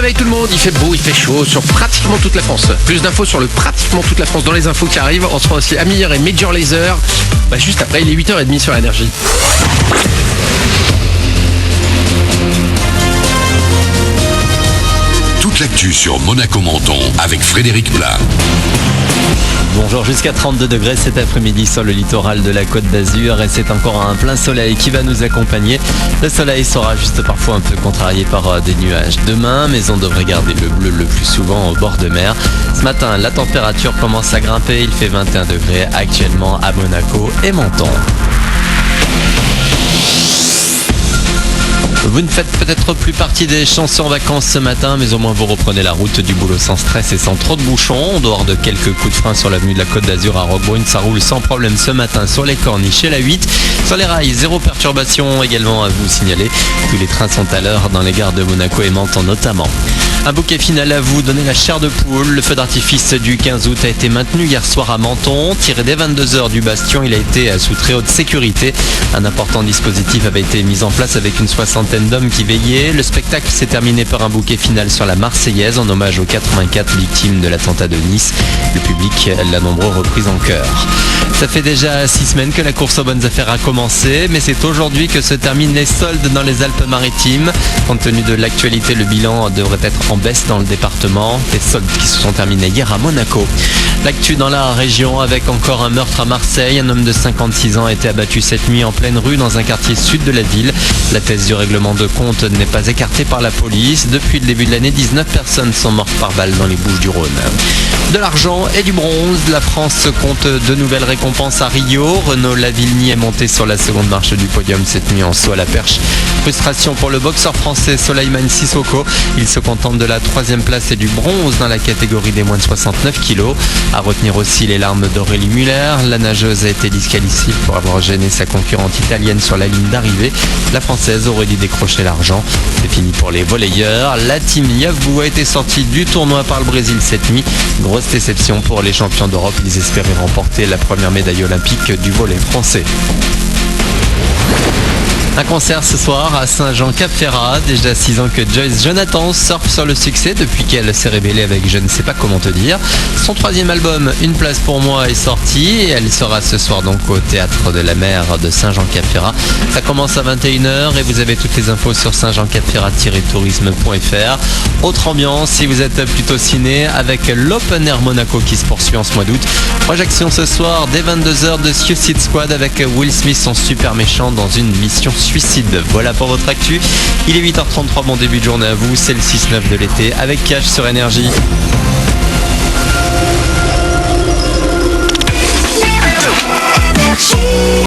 soleil tout le monde, il fait beau, il fait chaud sur pratiquement toute la France. Plus d'infos sur le pratiquement toute la France dans les infos qui arrivent. On sera aussi Amir et Major Lazer. Juste après, il est 8h30 sur Énergie. Toute l'actu sur Monaco-Menton avec Frédéric Plat. Bonjour, jusqu'à 32 degrés cet après-midi sur le littoral de la Côte d'Azur et c'est encore un plein soleil qui va nous accompagner. Le soleil sera juste parfois un peu contrarié par des nuages demain, mais on devrait garder le bleu le plus souvent au bord de mer. Ce matin, la température commence à grimper, il fait 21 degrés actuellement à Monaco et Menton. Vous ne faites peut-être plus partie des chanceux en vacances ce matin, mais au moins vous reprenez la route du boulot sans stress et sans trop de bouchons. En dehors de quelques coups de frein sur l'avenue de la Côte d'Azur à Roquebrune, ça roule sans problème ce matin sur les corniches et la 8. Sur les rails, zéro perturbation également à vous signaler. Tous les trains sont à l'heure dans les gares de Monaco et Menton notamment. Un bouquet final à vous donner la chair de poule. Le feu d'artifice du 15 août a été maintenu hier soir à Menton. Tiré dès 22h du bastion, il a été sous très haute sécurité. Un important dispositif avait été mis en place avec une soixantaine d'hommes qui veillaient. Le spectacle s'est terminé par un bouquet final sur la Marseillaise en hommage aux 84 victimes de l'attentat de Nice. Le public l'a nombreux repris en chœur. Ça fait déjà 6 semaines que la course aux bonnes affaires a commencé, mais c'est aujourd'hui que se terminent les soldes dans les Alpes-Maritimes. Compte tenu de l'actualité, le bilan devrait être en baisse dans le département. Les soldes qui se sont terminés hier à Monaco. L'actu dans la région avec encore un meurtre à Marseille. Un homme de 56 ans a été abattu cette nuit en pleine rue dans un quartier sud de la ville. La thèse du règlement de compte n'est pas écartée par la police. Depuis le début de l'année, 19 personnes sont mortes par balle dans les Bouches-du-Rhône. De l'argent et du bronze, la France compte de nouvelles récompenses à Rio. Renaud Lavillenie est monté sur la seconde marche du podium cette nuit en saut à la perche. Frustration pour le boxeur français Souleymane Sissoko. Il se contente de la 3e place et du bronze dans la catégorie des moins de 69 kilos. À retenir aussi les larmes d'Aurélie Muller. La nageuse a été disqualifiée pour avoir gêné sa concurrente italienne sur la ligne d'arrivée. La française aurait dû décrocher l'argent. C'est fini pour les volleyeurs. La team Yavbou a été sortie du tournoi par le Brésil cette nuit. Grosse déception pour les champions d'Europe. Ils espéraient remporter la première médaille olympique du volley français. Un concert ce soir à Saint-Jean-Cap-Ferrat. Déjà 6 ans que Joyce Jonathan surfe sur le succès depuis qu'elle s'est révélée avec Je ne sais pas comment te dire. Son 3e album, Une place pour moi, est sorti et elle sera ce soir donc au Théâtre de la Mer de Saint-Jean-Cap-Ferrat. Ça commence à 21h et vous avez toutes les infos sur saintjeancapferrat-tourisme.fr. Autre ambiance si vous êtes plutôt ciné avec l'Open Air Monaco qui se poursuit en ce mois d'août. Projection ce soir dès 22h de Suicide Squad avec Will Smith son super méchant dans une mission suicide. Voilà pour votre actu. Il est 8h33, bon début de journée à vous, c'est le 6-9 de l'été avec Cash sur Énergie.